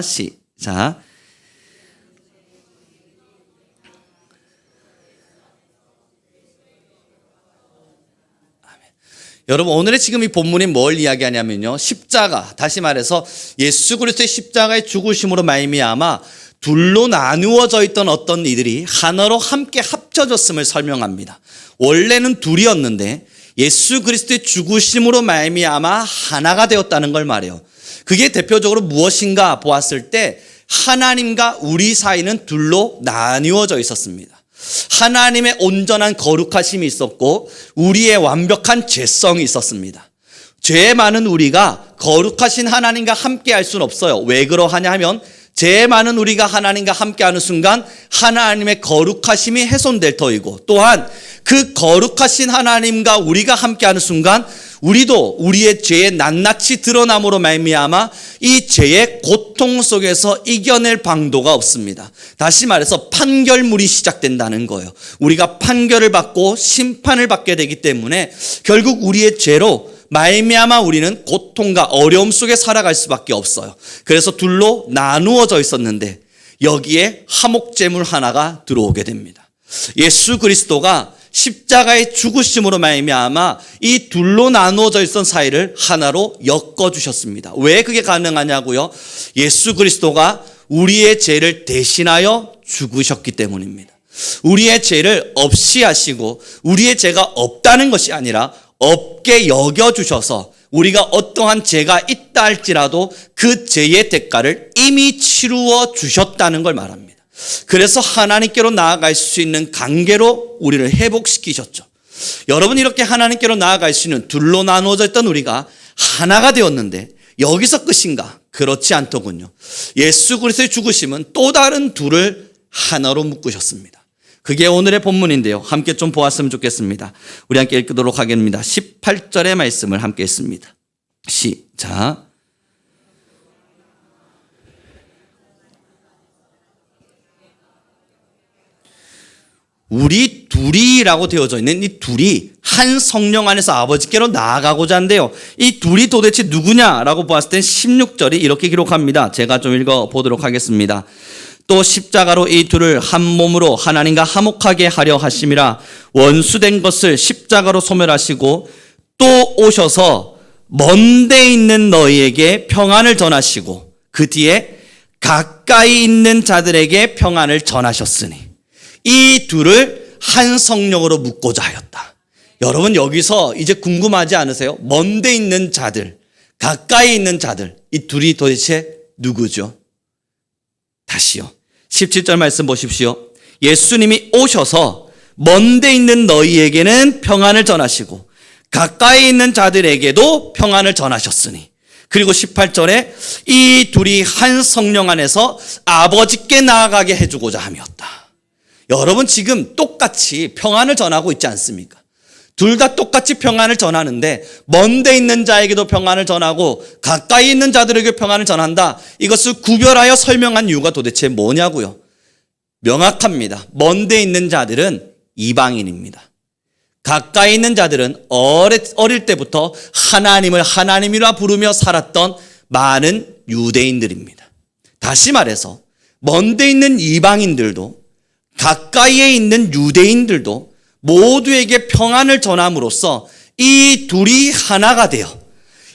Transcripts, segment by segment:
시작. 여러분, 오늘의 지금 이 본문이 뭘 이야기하냐면요, 십자가, 다시 말해서 예수 그리스도의 십자가의 죽으심으로 말미암아 둘로 나누어져 있던 어떤 이들이 하나로 함께 합쳐졌음을 설명합니다. 원래는 둘이었는데 예수 그리스도의 죽으심으로 말미암아 하나가 되었다는 걸 말해요. 그게 대표적으로 무엇인가 보았을 때 하나님과 우리 사이는 둘로 나누어져 있었습니다. 하나님의 온전한 거룩하심이 있었고 우리의 완벽한 죄성이 있었습니다. 죄 많은 우리가 거룩하신 하나님과 함께 할 수는 없어요. 왜 그러하냐 하면 죄 많은 우리가 하나님과 함께하는 순간 하나님의 거룩하심이 훼손될 터이고, 또한 그 거룩하신 하나님과 우리가 함께하는 순간 우리도 우리의 죄의 낱낱이 드러남으로 말미암아 이 죄의 고통 속에서 이겨낼 방도가 없습니다. 다시 말해서 판결물이 시작된다는 거예요. 우리가 판결을 받고 심판을 받게 되기 때문에 결국 우리의 죄로 말미암아 우리는 고통과 어려움 속에 살아갈 수밖에 없어요. 그래서 둘로 나누어져 있었는데 여기에 화목제물 하나가 들어오게 됩니다. 예수 그리스도가 십자가의 죽으심으로 말미암아 이 둘로 나누어져 있던 사이를 하나로 엮어주셨습니다. 왜 그게 가능하냐고요? 예수 그리스도가 우리의 죄를 대신하여 죽으셨기 때문입니다. 우리의 죄를 없이 하시고 우리의 죄가 없다는 것이 아니라 없게 여겨주셔서 우리가 어떠한 죄가 있다 할지라도 그 죄의 대가를 이미 치루어 주셨다는 걸 말합니다. 그래서 하나님께로 나아갈 수 있는 관계로 우리를 회복시키셨죠. 여러분, 이렇게 하나님께로 나아갈 수 있는 둘로 나누어져 있던 우리가 하나가 되었는데 여기서 끝인가? 그렇지 않더군요. 예수 그리스도의 죽으심은 또 다른 둘을 하나로 묶으셨습니다. 그게 오늘의 본문인데요, 함께 좀 보았으면 좋겠습니다. 우리 함께 읽도록 하겠습니다. 18절의 말씀을 함께 했습니다. 시작. 우리 둘이라고 되어져 있는 이 둘이 한 성령 안에서 아버지께로 나아가고자 한대요. 이 둘이 도대체 누구냐라고 보았을 땐 16절이 이렇게 기록합니다. 제가 좀 읽어보도록 하겠습니다. 또 십자가로 이 둘을 한 몸으로 하나님과 화목하게 하려 하심이라. 원수된 것을 십자가로 소멸하시고 또 오셔서 먼 데 있는 너희에게 평안을 전하시고 그 뒤에 가까이 있는 자들에게 평안을 전하셨으니 이 둘을 한 성령으로 묶고자 하였다. 여러분, 여기서 이제 궁금하지 않으세요? 먼 데 있는 자들, 가까이 있는 자들, 이 둘이 도대체 누구죠? 다시요. 17절 말씀 보십시오. 예수님이 오셔서 먼 데 있는 너희에게는 평안을 전하시고 가까이 있는 자들에게도 평안을 전하셨으니, 그리고 18절에 이 둘이 한 성령 안에서 아버지께 나아가게 해주고자 함이었다. 여러분, 지금 똑같이 평안을 전하고 있지 않습니까? 둘 다 똑같이 평안을 전하는데 먼 데 있는 자에게도 평안을 전하고 가까이 있는 자들에게 평안을 전한다. 이것을 구별하여 설명한 이유가 도대체 뭐냐고요? 명확합니다. 먼 데 있는 자들은 이방인입니다. 가까이 있는 자들은 어릴 때부터 하나님을 하나님이라 부르며 살았던 많은 유대인들입니다. 다시 말해서 먼 데 있는 이방인들도 가까이에 있는 유대인들도 모두에게 평안을 전함으로써 이 둘이 하나가 되어,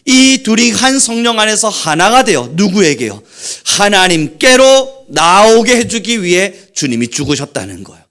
이 둘이 한 성령 안에서 하나가 되어 누구에게요? 하나님께로 나오게 해주기 위해 주님이 죽으셨다는 거예요.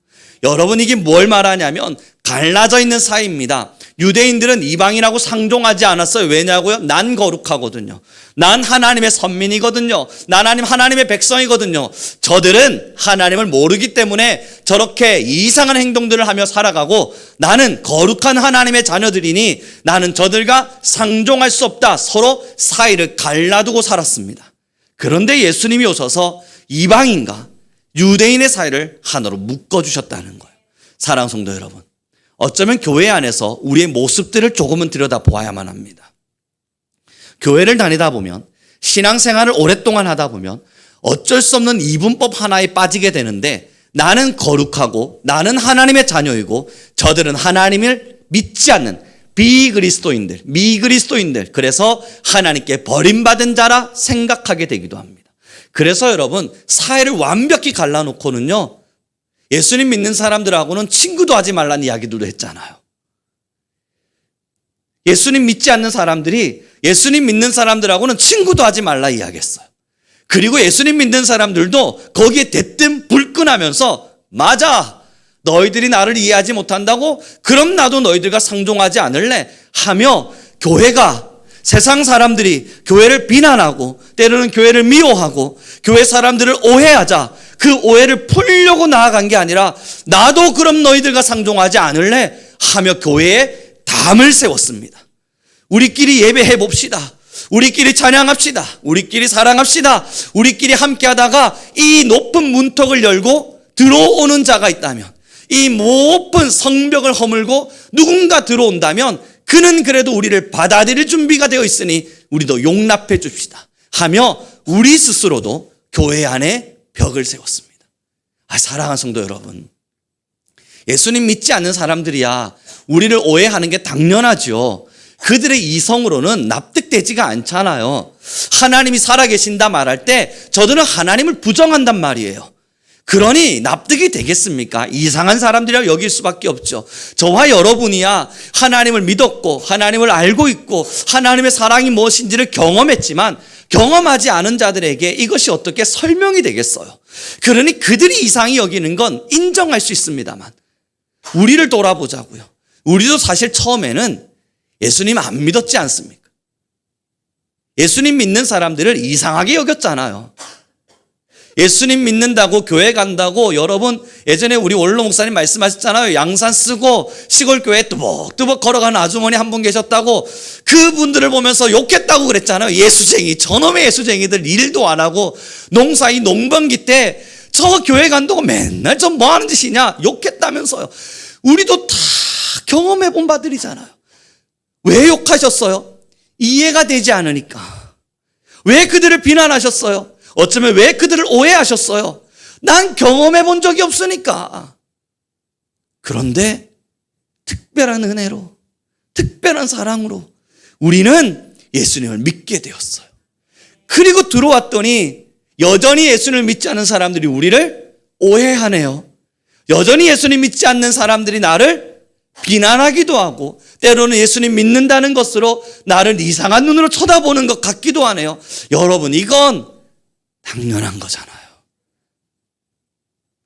여러분, 이게 뭘 말하냐면 갈라져 있는 사이입니다. 유대인들은 이방인하고 상종하지 않았어요. 왜냐고요? 난 거룩하거든요. 난 하나님의 선민이거든요. 난 하나님의 백성이거든요. 저들은 하나님을 모르기 때문에 저렇게 이상한 행동들을 하며 살아가고, 나는 거룩한 하나님의 자녀들이니 나는 저들과 상종할 수 없다. 서로 사이를 갈라두고 살았습니다. 그런데 예수님이 오셔서 이방인과 유대인의 사이를 하나로 묶어주셨다는 거예요. 사랑하는 성도 여러분, 어쩌면 교회 안에서 우리의 모습들을 조금은 들여다보아야만 합니다. 교회를 다니다 보면, 신앙생활을 오랫동안 하다 보면 어쩔 수 없는 이분법 하나에 빠지게 되는데, 나는 거룩하고 나는 하나님의 자녀이고 저들은 하나님을 믿지 않는 비그리스도인들, 미그리스도인들, 그래서 하나님께 버림받은 자라 생각하게 되기도 합니다. 그래서 여러분, 사회를 완벽히 갈라놓고는요, 예수님 믿는 사람들하고는 친구도 하지 말라는 이야기도 했잖아요. 예수님 믿지 않는 사람들이 예수님 믿는 사람들하고는 친구도 하지 말라 이야기했어요. 그리고 예수님 믿는 사람들도 거기에 대뜸 불끈하면서, 맞아, 너희들이 나를 이해하지 못한다고? 그럼 나도 너희들과 상종하지 않을래? 하며 교회가, 세상 사람들이 교회를 비난하고 때로는 교회를 미워하고 교회 사람들을 오해하자 그 오해를 풀려고 나아간 게 아니라, 나도 그럼 너희들과 상종하지 않을래? 하며 교회에 담을 세웠습니다. 우리끼리 예배해 봅시다. 우리끼리 찬양합시다. 우리끼리 사랑합시다. 우리끼리 함께 하다가 이 높은 문턱을 열고 들어오는 자가 있다면, 이 높은 성벽을 허물고 누군가 들어온다면 그는 그래도 우리를 받아들일 준비가 되어 있으니 우리도 용납해 줍시다 하며 우리 스스로도 교회 안에 벽을 세웠습니다. 사랑하는 성도 여러분, 예수님 믿지 않는 사람들이야 우리를 오해하는 게 당연하죠. 그들의 이성으로는 납득되지가 않잖아요. 하나님이 살아계신다 말할 때 저들은 하나님을 부정한단 말이에요. 그러니 납득이 되겠습니까? 이상한 사람들이라고 여길 수밖에 없죠. 저와 여러분이야 하나님을 믿었고 하나님을 알고 있고 하나님의 사랑이 무엇인지를 경험했지만, 경험하지 않은 자들에게 이것이 어떻게 설명이 되겠어요? 그러니 그들이 이상히 여기는 건 인정할 수 있습니다만, 우리를 돌아보자고요. 우리도 사실 처음에는 예수님 안 믿었지 않습니까? 예수님 믿는 사람들을 이상하게 여겼잖아요. 예수님 믿는다고 교회 간다고, 여러분 예전에 우리 원로 목사님 말씀하셨잖아요. 양산 쓰고 시골 교회에 뚜벅뚜벅 걸어가는 아주머니 한 분 계셨다고, 그분들을 보면서 욕했다고 그랬잖아요. 예수쟁이, 저놈의 예수쟁이들 일도 안 하고 농사이 농번기 때 저 교회 간다고 맨날 저 뭐 하는 짓이냐 욕했다면서요. 우리도 다 경험해 본 바들이잖아요. 왜 욕하셨어요? 이해가 되지 않으니까. 왜 그들을 비난하셨어요? 어쩌면 왜 그들을 오해하셨어요? 난 경험해 본 적이 없으니까. 그런데 특별한 은혜로, 특별한 사랑으로 우리는 예수님을 믿게 되었어요. 그리고 들어왔더니 여전히 예수님을 믿지 않는 사람들이 우리를 오해하네요. 여전히 예수님 믿지 않는 사람들이 나를 비난하기도 하고 때로는 예수님 믿는다는 것으로 나를 이상한 눈으로 쳐다보는 것 같기도 하네요. 여러분, 이건 당연한 거잖아요.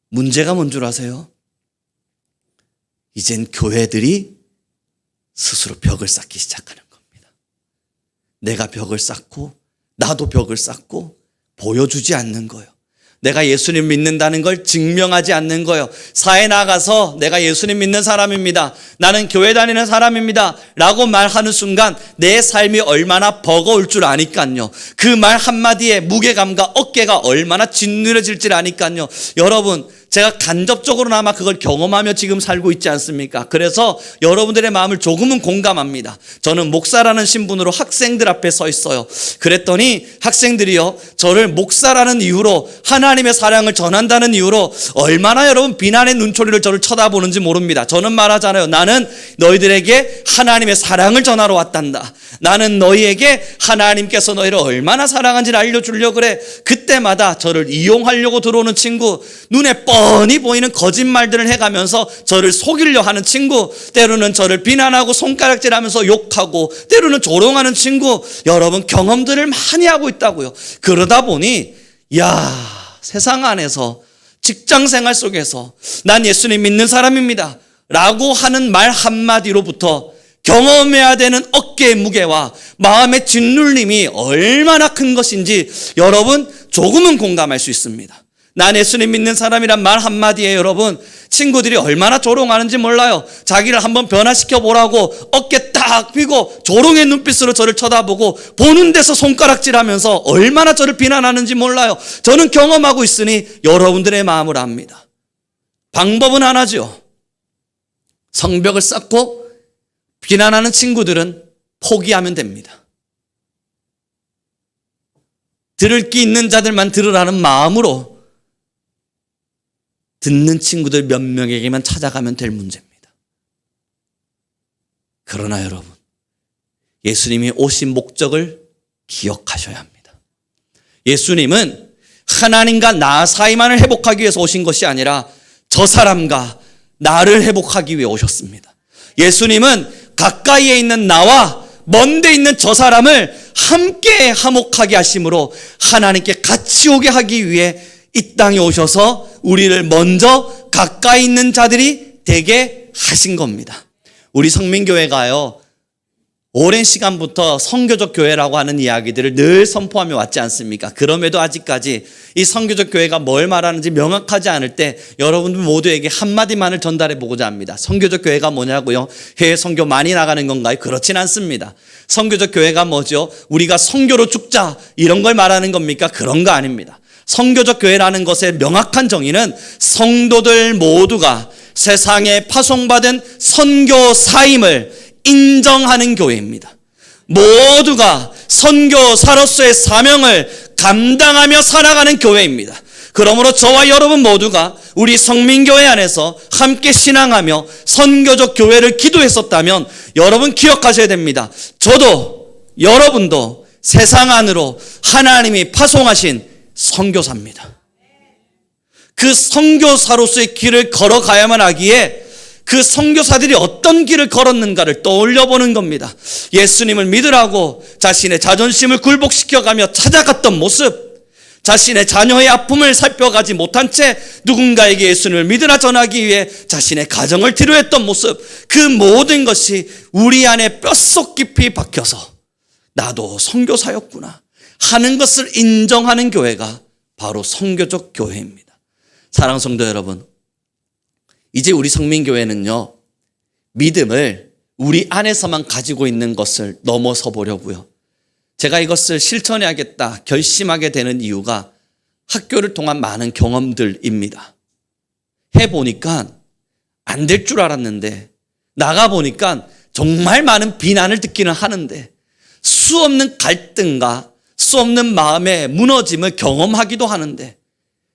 문제가 뭔 줄 아세요? 이젠 교회들이 스스로 벽을 쌓기 시작하는 겁니다. 내가 벽을 쌓고 나도 벽을 쌓고 보여주지 않는 거예요. 내가 예수님 믿는다는 걸 증명하지 않는 거예요. 사회에 나가서 내가 예수님 믿는 사람입니다, 나는 교회 다니는 사람입니다 라고 말하는 순간 내 삶이 얼마나 버거울 줄 아니까요. 그 말 한마디에 무게감과 어깨가 얼마나 짓누려질지 아니까요. 여러분, 제가 간접적으로나마 그걸 경험하며 지금 살고 있지 않습니까? 그래서 여러분들의 마음을 조금은 공감합니다. 저는 목사라는 신분으로 학생들 앞에 서 있어요. 그랬더니 학생들이요, 저를 목사라는 이유로, 하나님의 사랑을 전한다는 이유로 얼마나 여러분 비난의 눈초리를 저를 쳐다보는지 모릅니다. 저는 말하잖아요. 나는 너희들에게 하나님의 사랑을 전하러 왔단다. 나는 너희에게 하나님께서 너희를 얼마나 사랑한지를 알려주려고 그래. 그때마다 저를 이용하려고 들어오는 친구, 눈에 뻔히 보이는 거짓말들을 해가면서 저를 속이려 하는 친구, 때로는 저를 비난하고 손가락질하면서 욕하고 때로는 조롱하는 친구, 여러분 경험들을 많이 하고 있다고요. 그러다 보니 세상 안에서, 직장생활 속에서 난 예수님 믿는 사람입니다 라고 하는 말 한마디로부터 경험해야 되는 어깨의 무게와 마음의 짓눌림이 얼마나 큰 것인지 여러분 조금은 공감할 수 있습니다. 난 예수님 믿는 사람이란 말 한마디에 여러분 친구들이 얼마나 조롱하는지 몰라요. 자기를 한번 변화시켜 보라고 어깨 딱 펴고 조롱의 눈빛으로 저를 쳐다보고 보는 데서 손가락질하면서 얼마나 저를 비난하는지 몰라요. 저는 경험하고 있으니 여러분들의 마음을 압니다. 방법은 하나죠. 성벽을 쌓고 비난하는 친구들은 포기하면 됩니다. 들을 귀 있는 자들만 들으라는 마음으로 듣는 친구들 몇 명에게만 찾아가면 될 문제입니다. 그러나 여러분, 예수님이 오신 목적을 기억하셔야 합니다. 예수님은 하나님과 나 사이만을 회복하기 위해서 오신 것이 아니라 저 사람과 나를 회복하기 위해 오셨습니다. 예수님은 가까이에 있는 나와 먼데 있는 저 사람을 함께 화목하게 하심으로 하나님께 같이 오게 하기 위해 이 땅에 오셔서 우리를 먼저 가까이 있는 자들이 되게 하신 겁니다. 우리 성민교회가요, 오랜 시간부터 선교적 교회라고 하는 이야기들을 늘 선포하며 왔지 않습니까? 그럼에도 아직까지 이 선교적 교회가 뭘 말하는지 명확하지 않을 때 여러분들 모두에게 한마디만을 전달해 보고자 합니다. 선교적 교회가 뭐냐고요? 해외 선교 많이 나가는 건가요? 그렇진 않습니다. 선교적 교회가 뭐죠? 우리가 선교로 죽자 이런 걸 말하는 겁니까? 그런 거 아닙니다. 선교적 교회라는 것의 명확한 정의는 성도들 모두가 세상에 파송받은 선교사임을 인정하는 교회입니다. 모두가 선교사로서의 사명을 감당하며 살아가는 교회입니다. 그러므로 저와 여러분 모두가 우리 성민교회 안에서 함께 신앙하며 선교적 교회를 기도했었다면 여러분 기억하셔야 됩니다. 저도 여러분도 세상 안으로 하나님이 파송하신 선교사입니다. 그 선교사로서의 길을 걸어가야만 하기에 그 선교사들이 어떤 길을 걸었는가를 떠올려 보는 겁니다. 예수님을 믿으라고 자신의 자존심을 굴복시켜가며 찾아갔던 모습, 자신의 자녀의 아픔을 살펴가지 못한 채 누군가에게 예수님을 믿으라 전하기 위해 자신의 가정을 뒤로했던 모습, 그 모든 것이 우리 안에 뼛속 깊이 박혀서 나도 선교사였구나 하는 것을 인정하는 교회가 바로 선교적 교회입니다. 사랑하는 성도 여러분, 이제 우리 성민교회는요, 믿음을 우리 안에서만 가지고 있는 것을 넘어서 보려고요. 제가 이것을 실천해야겠다 결심하게 되는 이유가 학교를 통한 많은 경험들입니다. 해보니까 안 될 줄 알았는데 나가보니까 정말 많은 비난을 듣기는 하는데 수없는 갈등과 수없는 마음의 무너짐을 경험하기도 하는데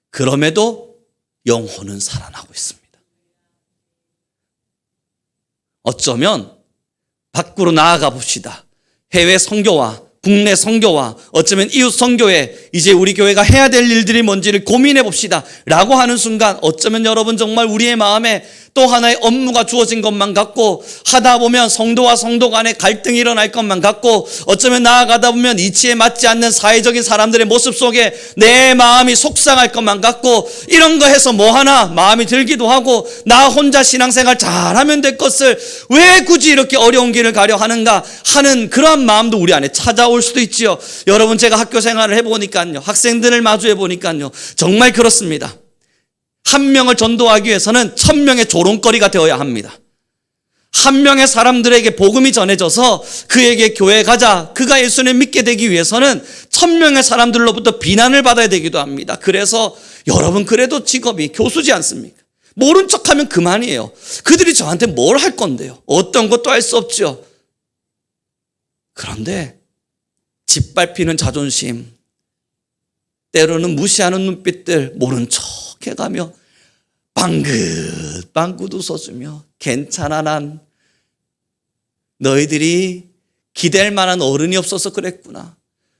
그럼에도 영혼은 살아나고 있습니다. 어쩌면 밖으로 나아가 봅시다. 해외 선교와 국내 선교와 어쩌면 이웃 선교에 이제 우리 교회가 해야 될 일들이 뭔지를 고민해 봅시다 라고 하는 순간 어쩌면 여러분 정말 우리의 마음에 또 하나의 업무가 주어진 것만 같고 하다 보면 성도와 성도 간의 갈등이 일어날 것만 같고 어쩌면 나아가다 보면 이치에 맞지 않는 사회적인 사람들의 모습 속에 내 마음이 속상할 것만 같고 이런 거 해서 뭐 하나 마음이 들기도 하고 나 혼자 신앙생활 잘하면 될 것을 왜 굳이 이렇게 어려운 길을 가려 하는가 하는 그런 마음도 우리 안에 찾아올 수도 있지요. 여러분 제가 학교 생활을 해보니까요, 학생들을 마주해 보니까요, 정말 그렇습니다. 한 명을 전도하기 위해서는 1000명의 조롱거리가 되어야 합니다. 한 명의 사람들에게 복음이 전해져서 그에게 교회 가자, 그가 예수님 믿게 되기 위해서는 1000명의 사람들로부터 비난을 받아야 되기도 합니다. 그래서 여러분 그래도 직업이 교수지 않습니까? 모른 척하면 그만이에요. 그들이 저한테 뭘 할 건데요? 어떤 것도 할 수 없죠. 그런데 짓밟히는 자존심, 때로는 무시하는 눈빛들 모른 척 해가며 방긋방긋 웃어주며 괜찮아 난 너희들이 기댈 만한 어른이 없어서 그랬구나.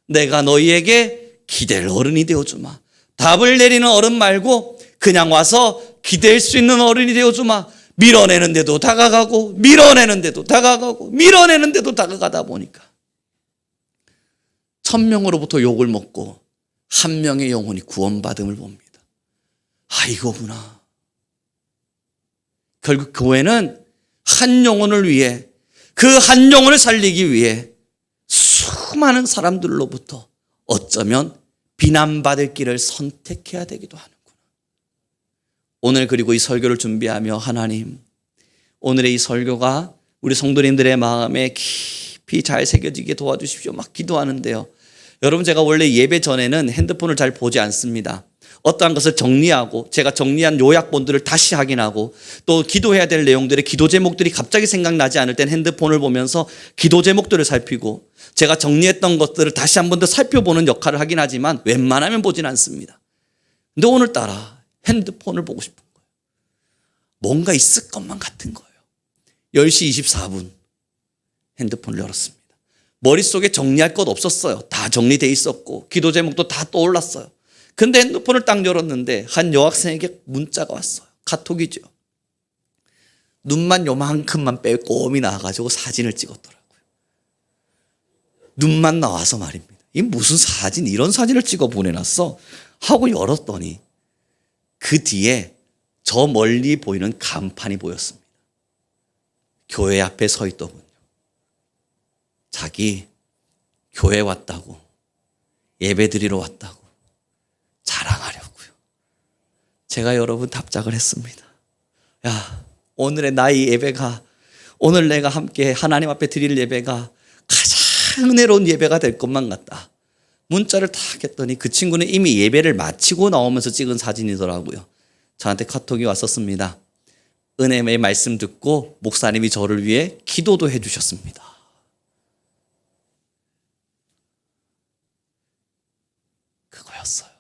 내가 너희에게 기댈 어른이 되어주마. 답을 내리는 어른 말고 그냥 와서 기댈 수 있는 어른이 되어주마. 밀어내는데도 다가가고 밀어내는데도 다가가고 밀어내는데도 다가가다 보니까 1000명으로부터 욕을 먹고 한 명의 영혼이 구원받음을 봅니다. 아, 이거구나. 결국 교회는 한 영혼을 위해, 그 한 영혼을 살리기 위해 수많은 사람들로부터 어쩌면 비난받을 길을 선택해야 되기도 하는구나. 오늘 그리고 이 설교를 준비하며 하나님, 오늘의 이 설교가 우리 성도님들의 마음에 깊이 잘 새겨지게 도와주십시오. 막 기도하는데요. 여러분 제가 원래 예배 전에는 핸드폰을 잘 보지 않습니다. 어떠한 것을 정리하고 제가 정리한 요약본들을 다시 확인하고 또 기도해야 될 내용들의 기도 제목들이 갑자기 생각나지 않을 땐 핸드폰을 보면서 기도 제목들을 살피고 제가 정리했던 것들을 다시 한 번 더 살펴보는 역할을 하긴 하지만 웬만하면 보진 않습니다. 근데 오늘따라 핸드폰을 보고 싶은 거예요. 뭔가 있을 것만 같은 거예요. 10시 24분 핸드폰을 열었습니다. 머릿속에 정리할 것 없었어요. 다 정리돼 있었고 기도 제목도 다 떠올랐어요. 근데 핸드폰을 딱 열었는데 한 여학생에게 문자가 왔어요. 카톡이죠. 눈만 요만큼만 빼고 꼼이 나와가지고 사진을 찍었더라고요. 눈만 나와서 말입니다. 이 무슨 사진, 이런 사진을 찍어 보내놨어? 하고 열었더니 그 뒤에 저 멀리 보이는 간판이 보였습니다. 교회 앞에 서 있더군요. 자기 교회 왔다고, 예배 드리러 왔다고 자랑하려고요. 제가 여러분 답장을 했습니다. 야, 오늘의 나의 예배가, 오늘 내가 함께 하나님 앞에 드릴 예배가 가장 은혜로운 예배가 될 것만 같다. 문자를 딱 했더니 그 친구는 이미 예배를 마치고 나오면서 찍은 사진이더라고요. 저한테 카톡이 왔었습니다. 은혜의 말씀 듣고 목사님이 저를 위해 기도도 해주셨습니다. 그거였어요.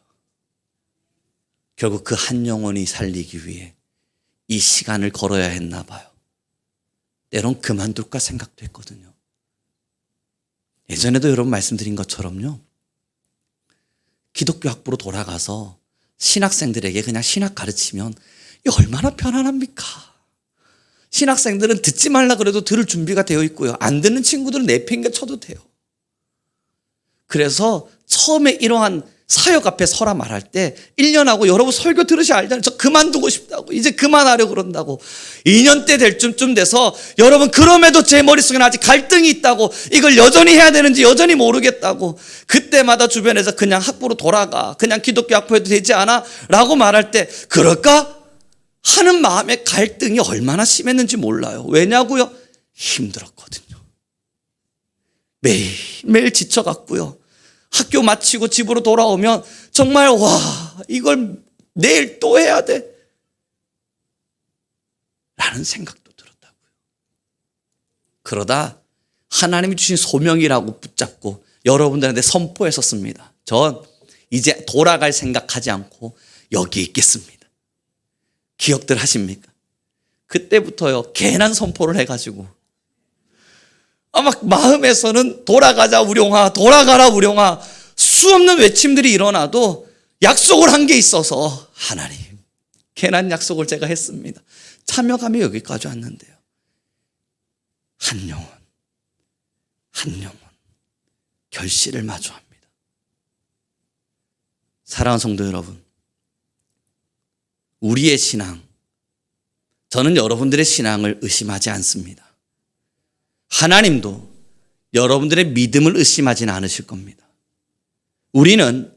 결국 그 한 영혼이 살리기 위해 이 시간을 걸어야 했나 봐요. 때론 그만둘까 생각도 했거든요. 예전에도 여러분 말씀드린 것처럼요, 기독교 학부로 돌아가서 신학생들에게 그냥 신학 가르치면 얼마나 편안합니까? 신학생들은 듣지 말라 그래도 들을 준비가 되어 있고요. 안 듣는 친구들은 내팽개 쳐도 돼요. 그래서 처음에 이러한 사역 앞에 서라 말할 때 1년 하고 여러분 설교 들으셔야 알잖아요. 저 그만두고 싶다고, 이제 그만하려고 그런다고. 2년 때 될 쯤 돼서 여러분 그럼에도 제 머릿속에는 아직 갈등이 있다고, 이걸 여전히 해야 되는지 여전히 모르겠다고, 그때마다 주변에서 그냥 학부로 돌아가, 그냥 기독교 학부해도 되지 않아? 라고 말할 때 그럴까? 하는 마음의 갈등이 얼마나 심했는지 왜냐고요? 힘들었거든요. 매일매일 지쳐갔고요. 학교 마치고 집으로 돌아오면 정말 이걸 내일 또 해야 돼 라는 생각도 들었다고요. 그러다 하나님이 주신 소명이라고 붙잡고 여러분들한테 선포했었습니다. 전 이제 돌아갈 생각하지 않고 여기 있겠습니다. 기억들 하십니까? 그때부터요, 괜한 선포를 해가지고 아마 마음에서는 돌아가자 우룡아, 돌아가라 우룡아, 수없는 외침들이 일어나도 약속을 한 게 있어서 하나님, 괜한 약속을 제가 했습니다. 참여감이 여기까지 왔는데요, 한 영혼 결실을 마주합니다. 사랑하는 성도 여러분, 우리의 신앙, 저는 여러분들의 신앙을 의심하지 않습니다. 하나님도 여러분들의 믿음을 의심하지는 않으실 겁니다. 우리는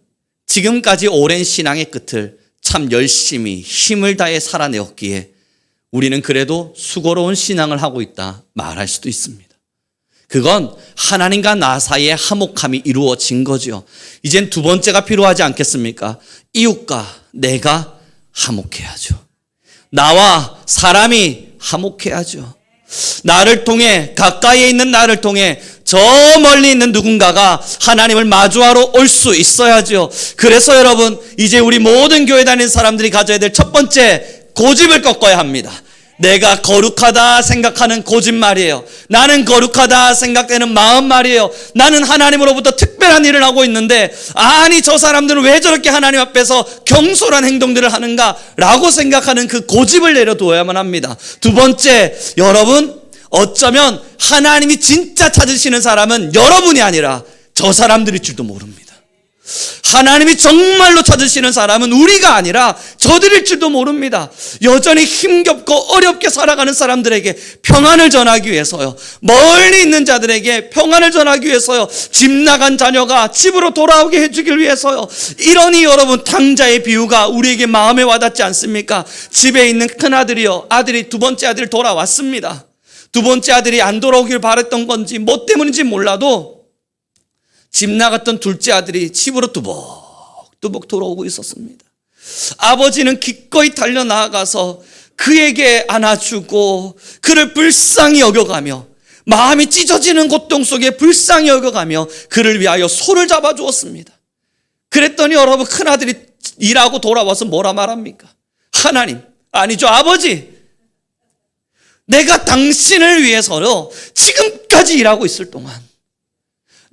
지금까지 오랜 신앙의 끝을 참 열심히 힘을 다해 살아내었기에 우리는 그래도 수고로운 신앙을 하고 있다 말할 수도 있습니다. 그건 하나님과 나 사이의 화목함이 이루어진 거죠. 이젠 두 번째가 필요하지 않겠습니까? 이웃과 내가 화목해야죠. 나와 사람이 화목해야죠. 나를 통해, 가까이에 있는 나를 통해 저 멀리 있는 누군가가 하나님을 마주하러 올 수 있어야죠. 그래서 여러분, 이제 우리 모든 교회 다니는 사람들이 가져야 될 첫 번째 고집을 꺾어야 합니다. 내가 거룩하다 생각하는 고집 말이에요. 나는 거룩하다 생각되는 마음 말이에요. 나는 하나님으로부터 특별한 일을 하고 있는데, 아니 저 사람들은 왜 저렇게 하나님 앞에서 경솔한 행동들을 하는가 라고 생각하는 그 고집을 내려두어야만 합니다. 두 번째, 여러분, 어쩌면 하나님이 진짜 찾으시는 사람은 여러분이 아니라 저 사람들일 줄도 모릅니다. 하나님이 정말로 찾으시는 사람은 우리가 아니라 저들일 줄도 모릅니다. 여전히 힘겹고 어렵게 살아가는 사람들에게 평안을 전하기 위해서요, 멀리 있는 자들에게 평안을 전하기 위해서요, 집 나간 자녀가 집으로 돌아오게 해주기 위해서요. 이러니 여러분, 탕자의 비유가 우리에게 마음에 와닿지 않습니까? 집에 있는 큰아들이요, 아들이 두 번째 아들이 돌아왔습니다. 두 번째 아들이 안 돌아오길 바랬던 건지 뭐 때문인지 몰라도 집 나갔던 둘째 아들이 집으로 뚜벅뚜벅 돌아오고 있었습니다. 아버지는 기꺼이 달려나가서 그에게 안아주고 그를 불쌍히 여겨가며, 마음이 찢어지는 고통 속에 불쌍히 여겨가며 그를 위하여 손을 잡아주었습니다. 그랬더니 여러분, 큰아들이 일하고 돌아와서 뭐라 말합니까? 하나님, 아니죠, 아버지, 내가 당신을 위해서요 지금까지 일하고 있을 동안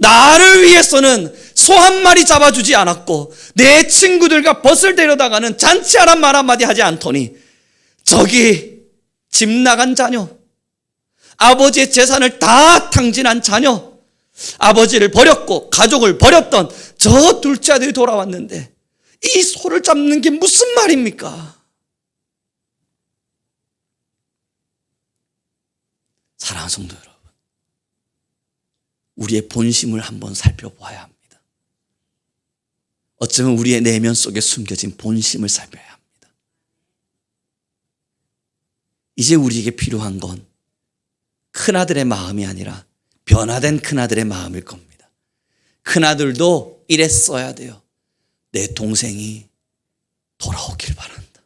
나를 위해서는 소 한 마리 잡아주지 않았고 내 친구들과 벗을 데려다가는 잔치하란 말 한마디 하지 않더니 저기 집 나간 자녀, 아버지의 재산을 다 탕진한 자녀, 아버지를 버렸고 가족을 버렸던 저 둘째 아들이 돌아왔는데 이 소를 잡는 게 무슨 말입니까? 사랑하는 성도 여러분, 우리의 본심을 한번 살펴보아야 합니다. 어쩌면 우리의 내면 속에 숨겨진 본심을 살펴야 합니다. 이제 우리에게 필요한 건 큰아들의 마음이 아니라 변화된 큰아들의 마음일 겁니다. 큰아들도 이랬어야 돼요. 내 동생이 돌아오길 바란다.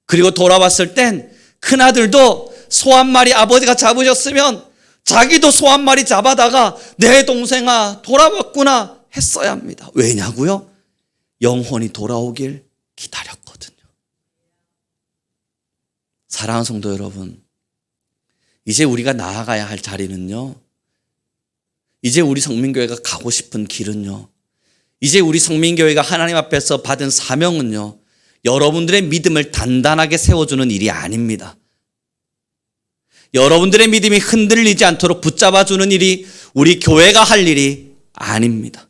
그리고 돌아왔을 땐 큰아들도 소 한 마리 아버지가 잡으셨으면 자기도 소 한 마리 잡아다가 내 동생아 돌아왔구나 했어야 합니다. 왜냐고요? 영혼이 돌아오길 기다렸거든요. 사랑하는 성도 여러분, 이제 우리가 나아가야 할 자리는요, 이제 우리 성민교회가 가고 싶은 길은요, 이제 우리 성민교회가 하나님 앞에서 받은 사명은요, 여러분들의 믿음을 단단하게 세워주는 일이 아닙니다. 여러분들의 믿음이 흔들리지 않도록 붙잡아주는 일이 우리 교회가 할 일이 아닙니다.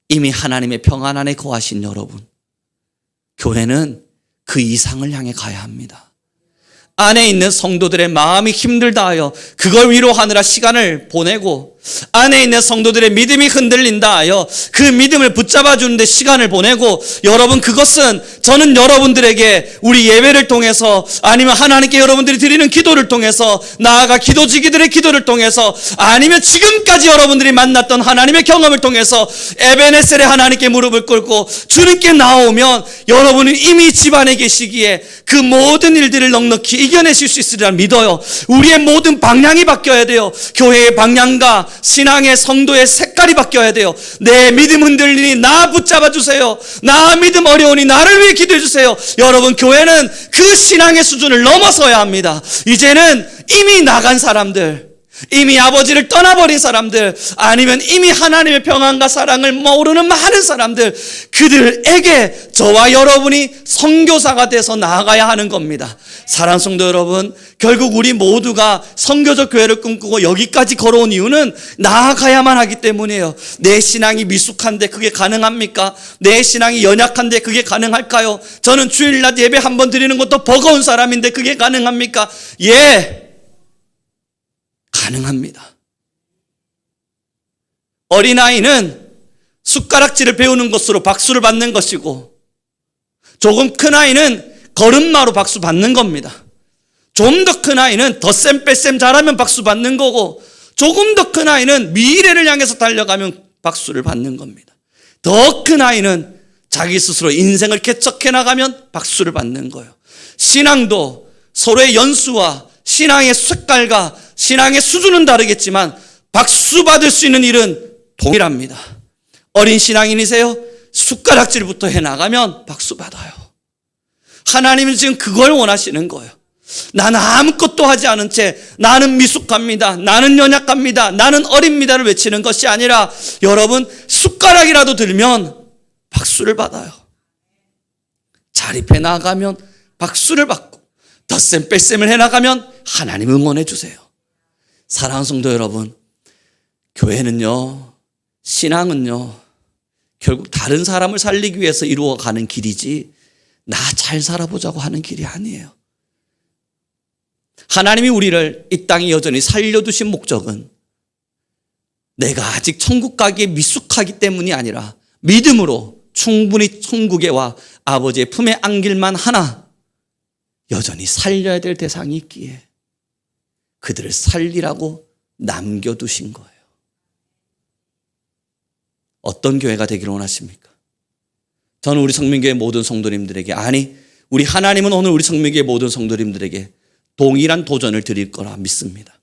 이미 하나님의 평안 안에 거하신 여러분, 교회는 그 이상을 향해 가야 합니다. 안에 있는 성도들의 마음이 힘들다 하여 그걸 위로하느라 시간을 보내고, 안에 있는 성도들의 믿음이 흔들린다 하여 그 믿음을 붙잡아 주는데 시간을 보내고, 여러분 그것은 저는 여러분들에게 우리 예배를 통해서 아니면 하나님께 여러분들이 드리는 기도를 통해서, 나아가 기도지기들의 기도를 통해서, 아니면 지금까지 여러분들이 만났던 하나님의 경험을 통해서 에베네셀의 하나님께 무릎을 꿇고 주님께 나오면 여러분은 이미 집안에 계시기에 그 모든 일들을 넉넉히 이겨내실 수 있으리라 믿어요. 우리의 모든 방향이 바뀌어야 돼요. 교회의 방향과 신앙의 성도의 색깔이 바뀌어야 돼요. 내 믿음 흔들리니 나 붙잡아 주세요. 나 믿음 어려우니 나를 위해 기도해 주세요. 여러분, 교회는 그 신앙의 수준을 넘어서야 합니다. 이제는 이미 나간 사람들, 이미 아버지를 떠나버린 사람들, 아니면 이미 하나님의 평안과 사랑을 모르는 많은 사람들, 그들에게 저와 여러분이 선교사가 돼서 나아가야 하는 겁니다. 사랑하는 성도 여러분, 결국 우리 모두가 선교적 교회를 꿈꾸고 여기까지 걸어온 이유는 나아가야만 하기 때문이에요. 내 신앙이 미숙한데 그게 가능합니까? 내 신앙이 연약한데 그게 가능할까요? 저는 주일날 예배 한 번 드리는 것도 버거운 사람인데 그게 가능합니까? 예, 가능합니다. 어린아이는 숟가락질을 배우는 것으로 박수를 받는 것이고, 조금 큰 아이는 걸음마로 박수 받는 겁니다. 좀 더 큰 아이는 덧셈 뺄셈 잘하면 박수 받는 거고, 조금 더 큰 아이는 미래를 향해서 달려가면 박수를 받는 겁니다. 더 큰 아이는 자기 스스로 인생을 개척해 나가면 박수를 받는 거예요. 신앙도 서로의 연수와 신앙의 색깔과 신앙의 수준은 다르겠지만 박수 받을 수 있는 일은 동일합니다. 어린 신앙인이세요? 숟가락질부터 해나가면 박수 받아요. 하나님은 지금 그걸 원하시는 거예요. 나는 아무것도 하지 않은 채 나는 미숙합니다, 나는 연약합니다, 나는 어립니다를 외치는 것이 아니라, 여러분 숟가락이라도 들면 박수를 받아요. 자립해 나가면 박수를 받고, 덧셈 뺄셈을 해나가면 하나님 응원해 주세요. 사랑하는 성도 여러분, 교회는요, 신앙은요, 결국 다른 사람을 살리기 위해서 이루어가는 길이지 나 잘 살아보자고 하는 길이 아니에요. 하나님이 우리를 이 땅에 여전히 살려두신 목적은 내가 아직 천국 가기에 미숙하기 때문이 아니라 믿음으로 충분히 천국에 와 아버지의 품에 안길만 하나 여전히 살려야 될 대상이 있기에 그들을 살리라고 남겨두신 거예요. 어떤 교회가 되기를 원하십니까? 저는 우리 성민교회 모든 성도님들에게, 아니 우리 하나님은 오늘 우리 성민교회 모든 성도님들에게 동일한 도전을 드릴 거라 믿습니다.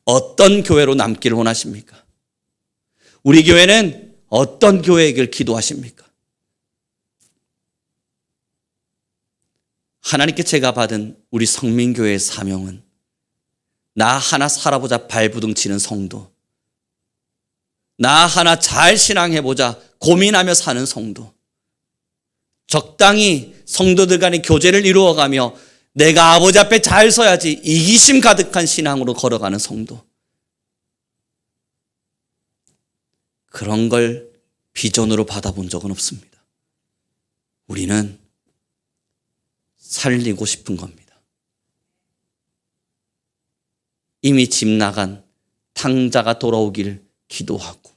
어떤 교회로 남기를 원하십니까? 우리 교회는 어떤 교회이길 기도하십니까? 하나님께 제가 받은 우리 성민교회의 사명은 나 하나 살아보자 발부둥치는 성도, 나 하나 잘 신앙해보자 고민하며 사는 성도, 적당히 성도들 간의 교제를 이루어가며 내가 아버지 앞에 잘 서야지 이기심 가득한 신앙으로 걸어가는 성도, 그런 걸 비전으로 받아본 적은 없습니다. 우리는 살리고 싶은 겁니다. 이미 집 나간 탕자가 돌아오길 기도하고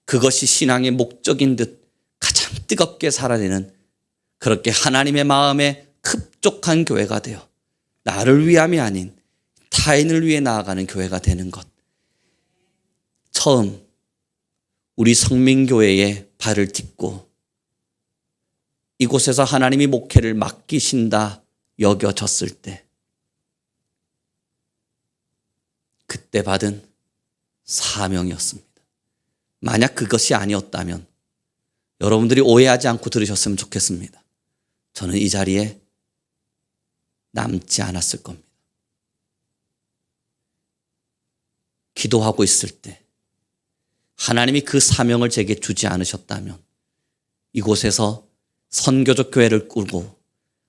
그것이 신앙의 목적인 듯 가장 뜨겁게 살아내는, 그렇게 하나님의 마음에 흡족한 교회가 되어 나를 위함이 아닌 타인을 위해 나아가는 교회가 되는 것. 처음 우리 성민교회에 발을 딛고 이곳에서 하나님이 목회를 맡기신다 여겨졌을 때, 그때 받은 사명이었습니다. 만약 그것이 아니었다면 여러분들이 오해하지 않고 들으셨으면 좋겠습니다. 저는 이 자리에 남지 않았을 겁니다. 기도하고 있을 때 하나님이 그 사명을 제게 주지 않으셨다면, 이곳에서 선교적 교회를 꾸고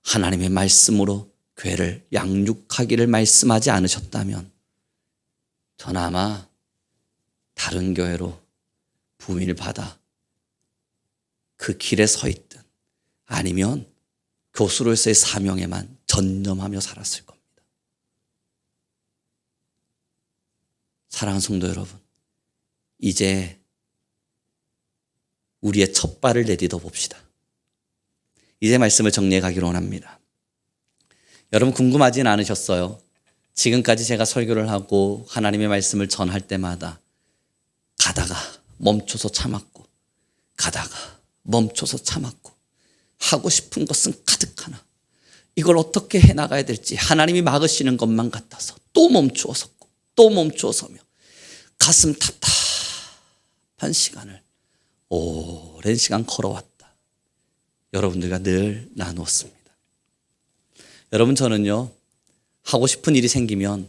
하나님의 말씀으로 교회를 양육하기를 말씀하지 않으셨다면 저는 아마 다른 교회로 부임을 받아 그 길에 서 있든 아니면 교수로서의 사명에만 전념하며 살았을 겁니다. 사랑하는 성도 여러분, 이제 우리의 첫 발을 내딛어 봅시다. 이제 말씀을 정리해 가기로 원합니다. 여러분 궁금하진 않으셨어요? 지금까지 제가 설교를 하고 하나님의 말씀을 전할 때마다 가다가 멈춰서 참았고, 가다가 멈춰서 참았고, 하고 싶은 것은 가득하나 이걸 어떻게 해나가야 될지 하나님이 막으시는 것만 같아서 또 멈추어 섰고 또 멈추어 서며 가슴 답답한 시간을 오랜 시간 걸어왔다. 여러분들과 늘 나누었습니다. 여러분, 저는요, 하고 싶은 일이 생기면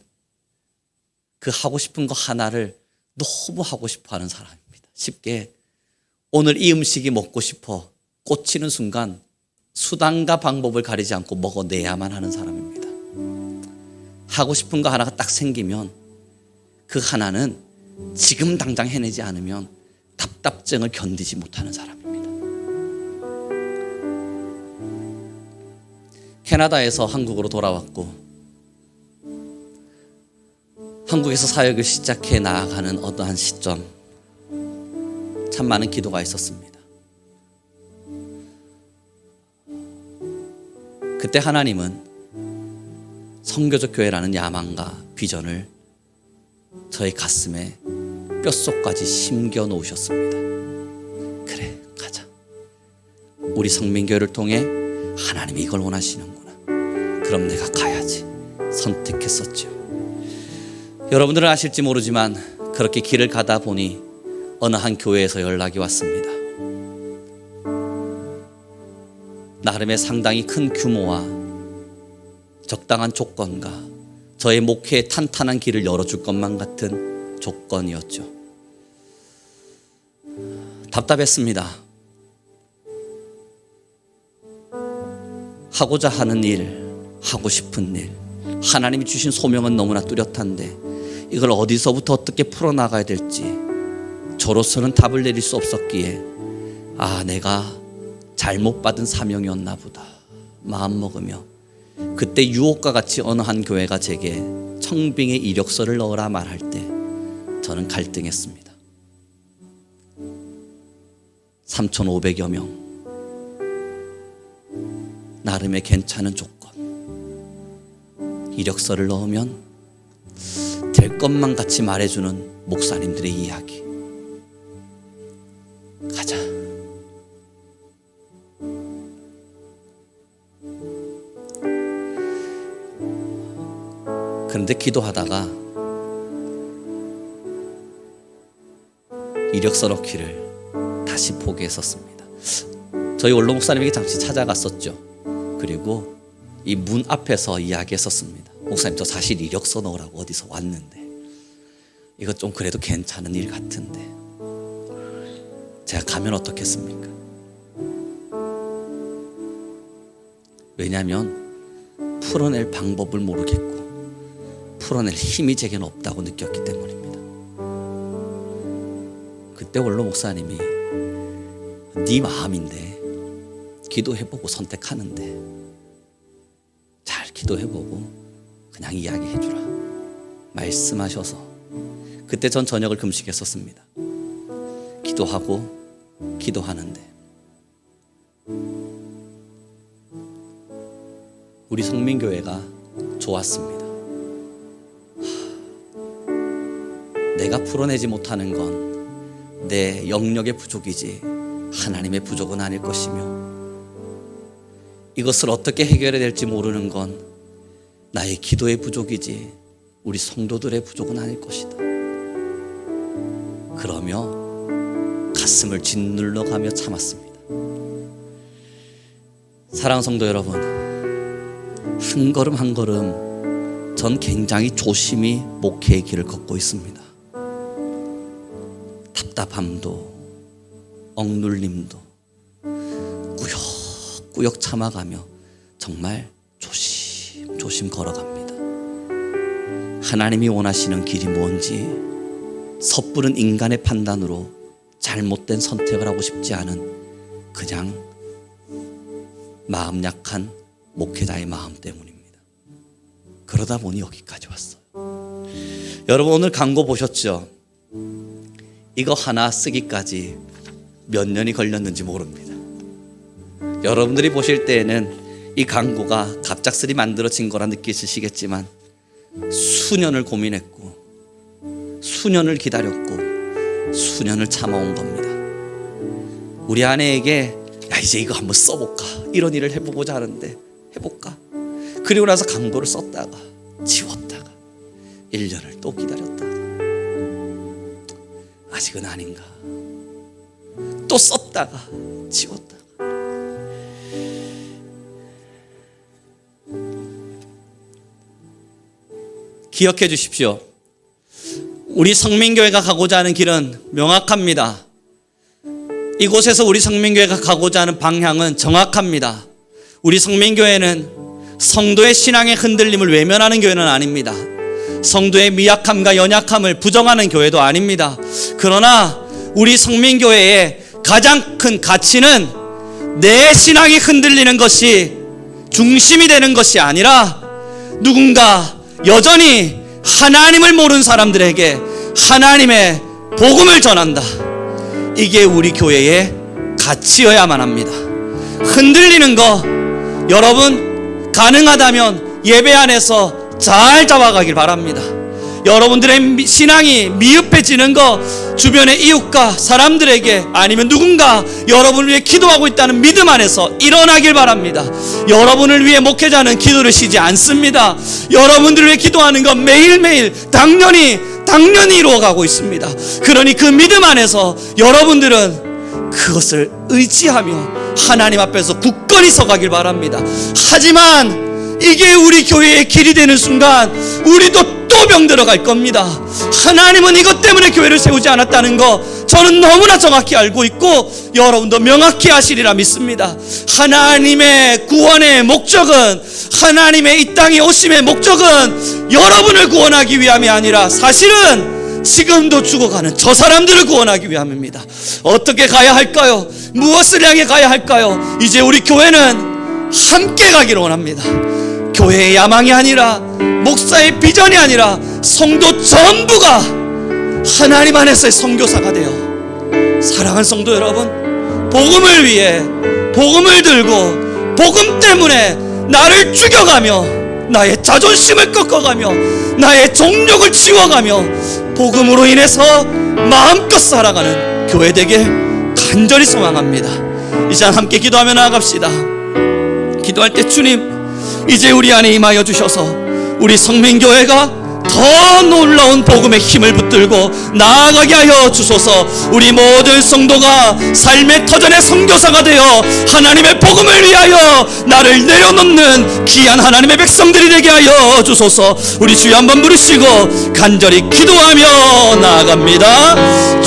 그 하고 싶은 거 하나를 너무 하고 싶어 하는 사람입니다. 쉽게 오늘 이 음식이 먹고 싶어 꽂히는 순간 수단과 방법을 가리지 않고 먹어내야만 하는 사람입니다. 하고 싶은 거 하나가 딱 생기면 그 하나는 지금 당장 해내지 않으면 답답증을 견디지 못하는 사람입니다. 캐나다에서 한국으로 돌아왔고 한국에서 사역을 시작해 나아가는 어떠한 시점, 참 많은 기도가 있었습니다. 그때 하나님은 선교적 교회라는 야망과 비전을 저의 가슴에 뼛속까지 심겨 놓으셨습니다. 그래, 가자. 우리 성민교회를 통해 하나님이 이걸 원하시는구나. 그럼 내가 가야지. 선택했었죠. 여러분들은 아실지 모르지만 그렇게 길을 가다 보니 어느 한 교회에서 연락이 왔습니다. 나름의 상당히 큰 규모와 적당한 조건과 저의 목회에 탄탄한 길을 열어줄 것만 같은 조건이었죠. 답답했습니다. 하고자 하는 일, 하고 싶은 일, 하나님이 주신 소명은 너무나 뚜렷한데 이걸 어디서부터 어떻게 풀어나가야 될지 저로서는 답을 내릴 수 없었기에, 아, 내가 잘못 받은 사명이었나 보다 마음먹으며 그때 유혹과 같이 어느 한 교회가 제게 청빙의 이력서를 넣으라 말할 때 저는 갈등했습니다. 3,500여 명, 나름의 괜찮은 조건, 이력서를 넣으면 될 것만 같이 말해주는 목사님들의 이야기. 가자. 그런데 기도하다가 이력서 넣기를 다시 포기했었습니다. 저희 원로 목사님에게 잠시 찾아갔었죠. 그리고 이 문 앞에서 이야기했었습니다. 목사님, 저 사실 이력서 넣으라고 어디서 왔는데 이거 좀 그래도 괜찮은 일 같은데 제가 가면 어떻겠습니까? 왜냐하면 풀어낼 방법을 모르겠고 풀어낼 힘이 제게는 없다고 느꼈기 때문입니다. 그때 원로 목사님이 네 마음인데 기도해보고 선택하는데 잘 기도해보고 그냥 이야기해주라 말씀하셔서 그때 전 저녁을 금식했었습니다. 기도하고 기도하는데 우리 성민교회가 좋았습니다. 내가 풀어내지 못하는 건 내 영역의 부족이지 하나님의 부족은 아닐 것이며 이것을 어떻게 해결해야 될지 모르는 건 나의 기도의 부족이지 우리 성도들의 부족은 아닐 것이다. 그러며 가슴을 짓눌러가며 참았습니다. 사랑하는 성도 여러분, 한 걸음 한 걸음 전 굉장히 조심히 목회의 길을 걷고 있습니다. 답답함도 억눌림도 꾸역꾸역 참아가며 정말 조심조심 걸어갑니다. 하나님이 원하시는 길이 뭔지 섣부른 인간의 판단으로 잘못된 선택을 하고 싶지 않은 그냥 마음 약한 목회자의 마음 때문입니다. 그러다 보니 여기까지 왔어요. 여러분 오늘 광고 보셨죠? 이거 하나 쓰기까지 몇 년이 걸렸는지 모릅니다. 여러분들이 보실 때에는 이 광고가 갑작스레 만들어진 거라 느끼시겠지만 수년을 고민했고 수년을 기다렸고 수년을 참아온 겁니다. 우리 아내에게 야 이제 이거 한번 써볼까 이런 일을 해보고자 하는데 해볼까? 그리고 나서 광고를 썼다가 지웠다가 1년을 또 기다렸다가 아직은 아닌가 또 썼다가 지웠다가 기억해 주십시오. 우리 성민교회가 가고자 하는 길은 명확합니다. 이곳에서 우리 성민교회가 가고자 하는 방향은 정확합니다. 우리 성민교회는 성도의 신앙의 흔들림을 외면하는 교회는 아닙니다. 성도의 미약함과 연약함을 부정하는 교회도 아닙니다. 그러나 우리 성민교회의 가장 큰 가치는 내 신앙이 흔들리는 것이 중심이 되는 것이 아니라 누군가 여전히 하나님을 모르는 사람들에게 하나님의 복음을 전한다. 이게 우리 교회의 가치여야만 합니다. 흔들리는 거 여러분 가능하다면 예배 안에서 잘 잡아가길 바랍니다. 여러분들의 신앙이 미흡해지는 거 주변의 이웃과 사람들에게 아니면 누군가 여러분을 위해 기도하고 있다는 믿음 안에서 일어나길 바랍니다. 여러분을 위해 목회자는 기도를 쉬지 않습니다. 여러분들을 위해 기도하는 건 매일매일 당연히 이루어가고 있습니다. 그러니 그 믿음 안에서 여러분들은 그것을 의지하며 하나님 앞에서 굳건히 서가길 바랍니다. 하지만 이게 우리 교회의 길이 되는 순간 우리도 또 병들어갈 겁니다. 하나님은 이것 때문에 교회를 세우지 않았다는 거 저는 너무나 정확히 알고 있고 여러분도 명확히 아시리라 믿습니다. 하나님의 구원의 목적은 하나님의 이 땅에 오심의 목적은 여러분을 구원하기 위함이 아니라 사실은 지금도 죽어가는 저 사람들을 구원하기 위함입니다. 어떻게 가야 할까요? 무엇을 향해 가야 할까요? 이제 우리 교회는 함께 가기를 원합니다. 교회의 야망이 아니라 목사의 비전이 아니라 성도 전부가 하나님 안에서의 선교사가 되어 사랑하는 성도 여러분 복음을 위해 복음을 들고 복음 때문에 나를 죽여가며 나의 자존심을 꺾어가며 나의 정욕을 지워가며 복음으로 인해서 마음껏 살아가는 교회 되길 간절히 소망합니다. 이 시간 함께 기도하며 나아갑시다. 기도할 때 주님 이제 우리 안에 임하여 주셔서 우리 성민교회가 더 더 놀라운 복음의 힘을 붙들고 나아가게 하여 주소서. 우리 모든 성도가 삶의 터전의 선교사가 되어 하나님의 복음을 위하여 나를 내려놓는 귀한 하나님의 백성들이 되게 하여 주소서. 우리 주여 한번 부르시고 간절히 기도하며 나아갑니다.